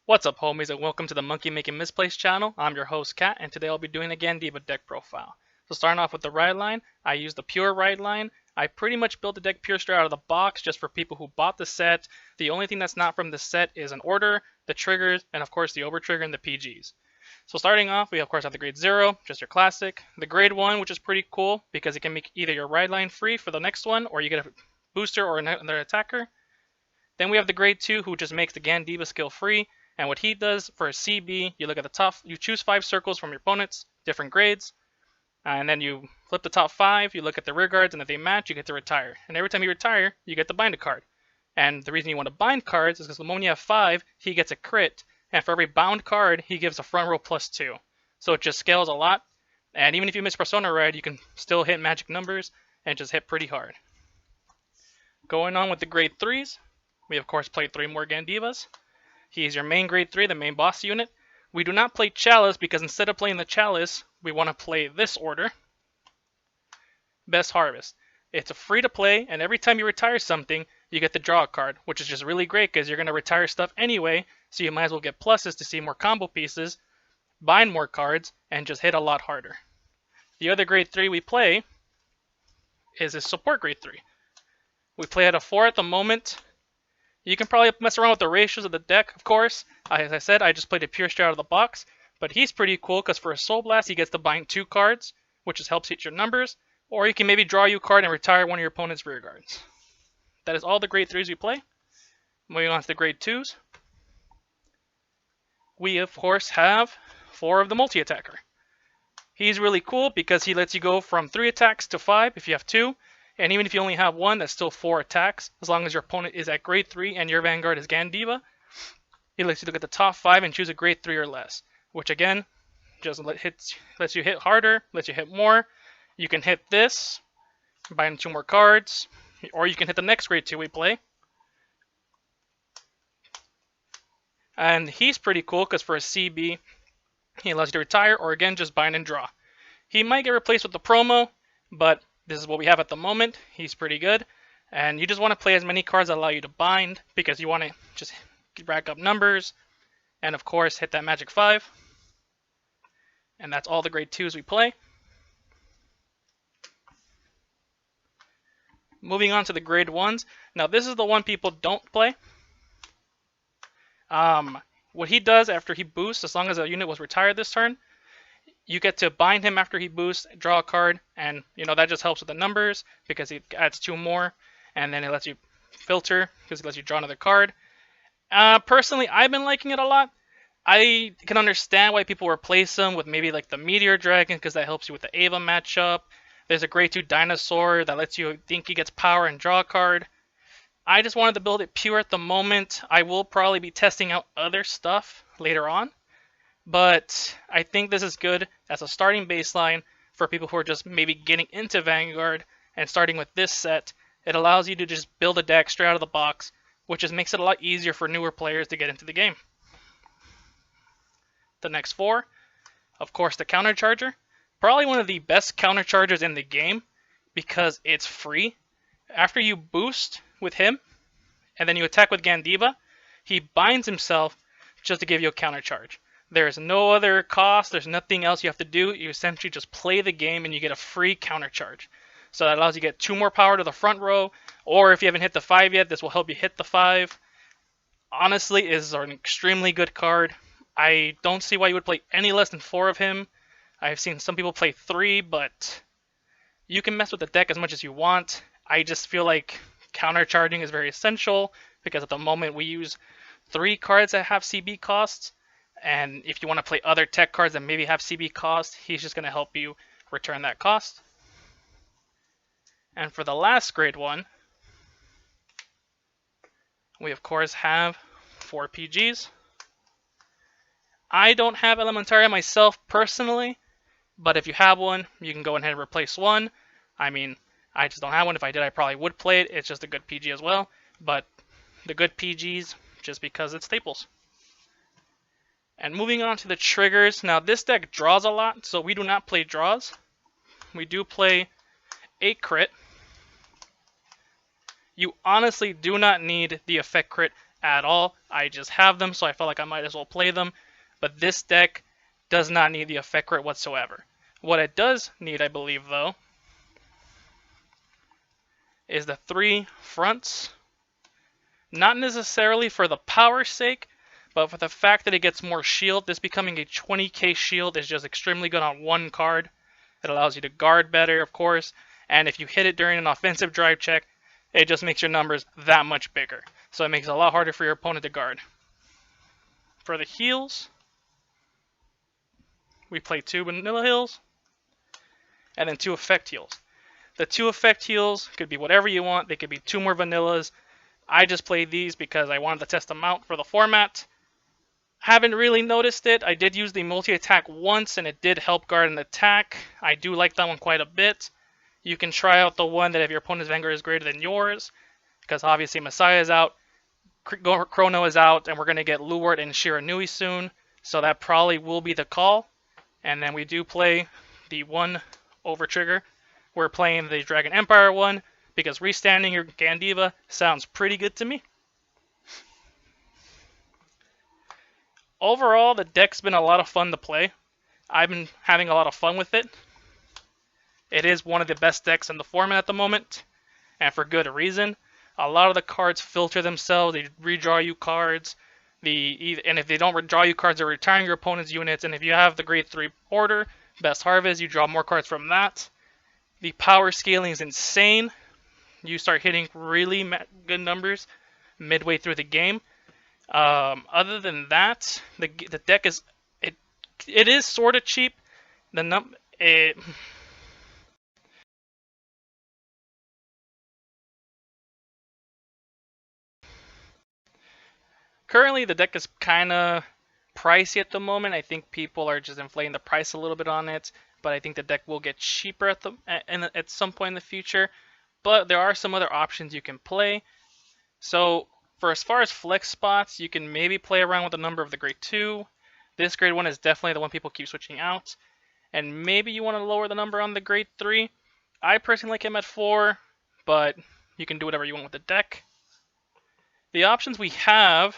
What's up, homies, and welcome to the Monkey Making Misplaced channel. I'm your host, Kat, and today I'll be doing a Gandeeva deck profile. So starting off with the ride line, I used the pure ride line. I pretty much built the deck pure straight out of the box just for people who bought the set. The only thing that's not from the set is an order, the triggers, and of course the over trigger and the PGs. So starting off, we of course have the grade 0, just your classic. The grade 1, which is pretty cool because it can make either your ride line free for the next one, or you get a booster or another attacker. Then we have the grade 2, who just makes the Gandeeva skill free. And what he does for a CB, you look at the top, you choose 5 circles from your opponents, different grades, and then you flip the top 5, you look at the rear guards, and if they match, you get to retire. And every time you retire, you get to bind a card. And the reason you want to bind cards is because the moment you have 5, he gets a crit, and for every bound card, he gives a front row +2. So it just scales a lot, and even if you miss Persona Ride, you can still hit magic numbers and just hit pretty hard. Going on with the grade 3s, we of course played 3 more Gandeevas. He is your main grade 3, the main boss unit. We do not play Chalice because instead of playing the Chalice, we want to play this order. Best Harvest. It's a free to play, and every time you retire something, you get to draw a card, which is just really great because you're going to retire stuff anyway, so you might as well get pluses to see more combo pieces, bind more cards, and just hit a lot harder. The other grade 3 we play is a support grade 3. We play at a 4 at the moment. You can probably mess around with the ratios of the deck, of course. As I said, I just played it pure straight out of the box. But he's pretty cool because for a Soul Blast, he gets to bind 2 cards, which just helps hit your numbers. Or you can maybe draw you a card and retire one of your opponent's rear guards. That is all the grade 3s we play. Moving on to the grade 2s. We, of course, have 4 of the multi-attacker. He's really cool because he lets you go from 3 attacks to 5 if you have 2. And even if you only have 1, that's still 4 attacks, as long as your opponent is at grade 3 and your Vanguard is Gandeeva. He lets you look at the top 5 and choose a grade 3 or less, which again, just lets you hit harder, lets you hit more. You can hit this, bind 2 more cards, or you can hit the next grade 2 we play. And he's pretty cool because for a CB, he allows you to retire, or again, just bind and draw. He might get replaced with the promo, but this is what we have at the moment. He's pretty good. And you just want to play as many cards that allow you to bind because you want to just rack up numbers. And of course, hit that magic 5. And that's all the grade 2s we play. Moving on to the grade 1s. Now this is the one people don't play. What he does after he boosts, as long as a unit was retired this turn, you get to bind him after he boosts, draw a card, and that just helps with the numbers because he adds 2 more, and then it lets you filter because it lets you draw another card. Personally, I've been liking it a lot. I can understand why people replace him with maybe like the Meteor Dragon because that helps you with the Ava matchup. There's a grade 2 Dinosaur that lets you think he gets power and draw a card. I just wanted to build it pure at the moment. I will probably be testing out other stuff later on. But I think this is good as a starting baseline for people who are just maybe getting into Vanguard and starting with this set. It allows you to just build a deck straight out of the box, which just makes it a lot easier for newer players to get into the game. The next 4, of course, the Countercharger. Probably one of the best Counterchargers in the game because it's free. After you boost with him and then you attack with Gandeeva, he binds himself just to give you a countercharge. There's no other cost, there's nothing else you have to do. You essentially just play the game and you get a free countercharge. So that allows you to get 2 more power to the front row, or if you haven't hit the 5 yet, this will help you hit the 5. Honestly, is an extremely good card. I don't see why you would play any less than 4 of him. I've seen some people play 3, but you can mess with the deck as much as you want. I just feel like countercharging is very essential because at the moment we use 3 cards that have CB costs. And if you want to play other tech cards that maybe have CB cost, he's just going to help you return that cost. And for the last grade 1, we of course have 4 PGs. I don't have Elementaria myself personally, but if you have one, you can go ahead and replace one. I mean, I just don't have one. If I did, I probably would play it. It's just a good PG as well. But the good PGs, just because it's staples. And moving on to the triggers. Now this deck draws a lot, so we do not play draws. We do play a crit. You honestly do not need the effect crit at all. I just have them, so I felt like I might as well play them. But this deck does not need the effect crit whatsoever. What it does need, I believe, though, is the 3 fronts. Not necessarily for the power's sake, but for the fact that it gets more shield. This becoming a 20k shield is just extremely good on one card. It allows you to guard better, of course, and if you hit it during an offensive drive check, it just makes your numbers that much bigger. So it makes it a lot harder for your opponent to guard. For the heals, we play 2 vanilla heals, and then 2 effect heals. The 2 effect heals could be whatever you want. They could be 2 more vanillas. I just played these because I wanted to test them out for the format. Haven't really noticed it. I did use the multi-attack once, and it did help guard an attack. I do like that one quite a bit. You can try out the one that if your opponent's Vanguard is greater than yours, because obviously Messiah is out, Chrono is out, and we're going to get Luwart and Shiranui soon, so that probably will be the call. And then we do play the one over trigger. We're playing the Dragon Empire one, because restanding your Gandeeva sounds pretty good to me. Overall, the deck's been a lot of fun to play. I've been having a lot of fun with it. It is one of the best decks in the format at the moment, and for good reason. A lot of the cards filter themselves, they redraw you cards, and if they don't redraw you cards, they're retiring your opponent's units, and if you have the grade 3 order, Best Harvest, you draw more cards from that. The power scaling is insane. You start hitting really good numbers midway through the game. Other than that, the deck is it is sort of cheap. Currently, the deck is kind of pricey at the moment. I think people are just inflating the price a little bit on it, but I think the deck will get cheaper at some point in the future. But there are some other options you can play. So for as far as flex spots, you can maybe play around with the number of the grade 2. This grade 1 is definitely the one people keep switching out. And maybe you want to lower the number on the grade 3. I personally like him at 4, but you can do whatever you want with the deck. The options we have,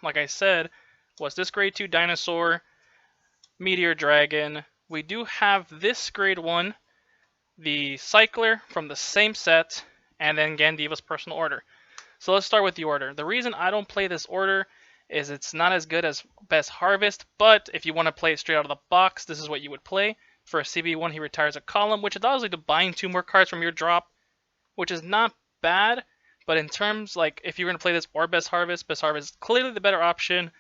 like I said, was this grade 2 dinosaur, Meteor Dragon. We do have this grade 1, the Cycler from the same set, and then Gandeeva's personal order. So let's start with the order. The reason I don't play this order is it's not as good as Best Harvest, but if you want to play it straight out of the box, this is what you would play. For a CB1, he retires a column, which allows you to bind 2 more cards from your drop, which is not bad, but in terms, like, if you're going to play this or Best Harvest is clearly the better option,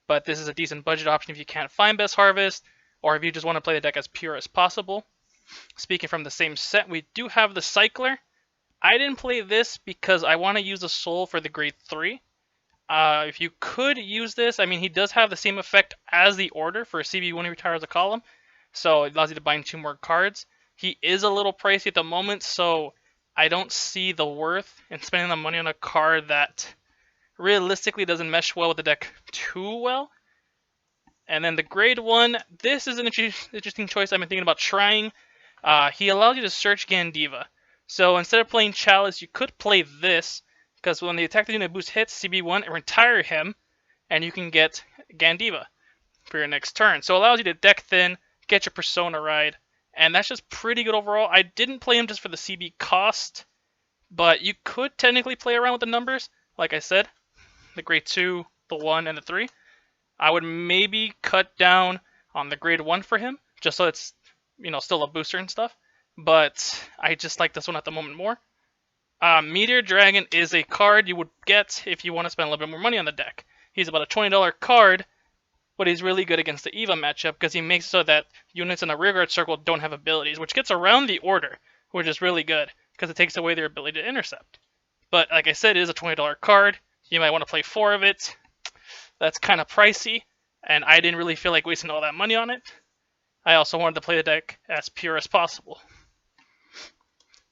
but this is a decent budget option if you can't find Best Harvest, or if you just want to play the deck as pure as possible. Speaking from the same set, we do have the Cycler. I didn't play this because I want to use the Soul for the grade 3. If you could use this, I mean, he does have the same effect as the Order for a CB when he retires a column, so it allows you to bind 2 more cards. He is a little pricey at the moment, so I don't see the worth in spending the money on a card that realistically doesn't mesh well with the deck too well. And then the grade 1, this is an interesting choice I've been thinking about trying. He allows you to search Gandeeva. So instead of playing Chalice, you could play this, because when the attack unit boost hits CB1, it retire him, and you can get Gandeeva for your next turn. So it allows you to deck thin, get your Persona ride, and that's just pretty good overall. I didn't play him just for the CB cost, but you could technically play around with the numbers. Like I said, the grade 2, the 1, and the 3. I would maybe cut down on the grade 1 for him, just so it's, still a booster and stuff. But I just like this one at the moment more. Meteor Dragon is a card you would get if you want to spend a little bit more money on the deck. He's about a $20 card, but he's really good against the EVA matchup because he makes so that units in a rearguard circle don't have abilities, which gets around the order, which is really good because it takes away their ability to intercept. But like I said, it is a $20 card. You might want to play 4 of it. That's kind of pricey, and I didn't really feel like wasting all that money on it. I also wanted to play the deck as pure as possible.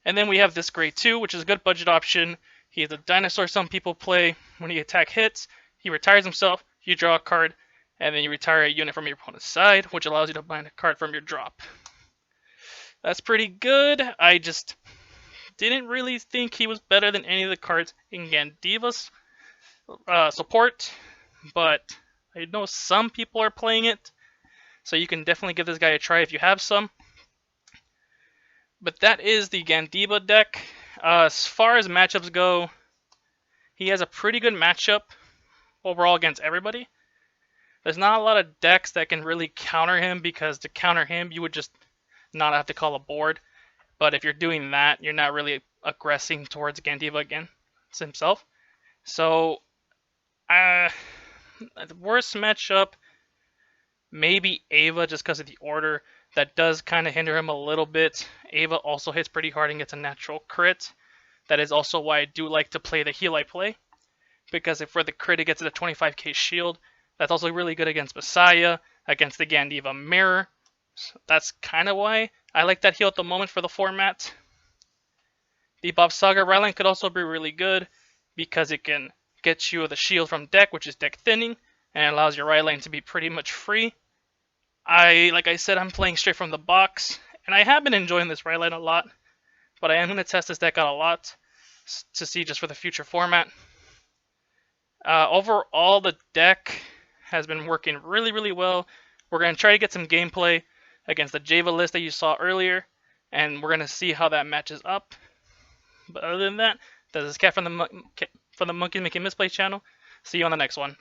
And then we have this grade 2, which is a good budget option. He is a dinosaur some people play. When the attack hits, he retires himself, you draw a card, and then you retire a unit from your opponent's side, which allows you to bind a card from your drop. That's pretty good. I just didn't really think he was better than any of the cards in Gandeeva's support, but I know some people are playing it, so you can definitely give this guy a try if you have some. But that is the Gandeeva deck. As far as matchups go, he has a pretty good matchup overall against everybody. There's not a lot of decks that can really counter him, because to counter him, you would just not have to call a board. But if you're doing that, you're not really aggressing towards Gandeeva again. It's himself. So, the worst matchup, maybe Ava, just because of the order. That does kind of hinder him a little bit. Ava also hits pretty hard and gets a natural crit. That is also why I do like to play the heal I play, because if for the crit it gets a 25k shield, that's also really good against Messiah, against the Gandeeva Mirror. So that's kind of why I like that heal at the moment for the format. The Bob Saga Ryline could also be really good, because it can get you the shield from deck, which is deck thinning, and it allows your Ryline to be pretty much free. Like I said, I'm playing straight from the box, and I have been enjoying this Ryline a lot, but I am going to test this deck out a lot to see just for the future format. Overall, the deck has been working really, really well. We're going to try to get some gameplay against the Java list that you saw earlier, and we're going to see how that matches up. But other than that, this is Cat from the Monkey Making Misplays channel. See you on the next one.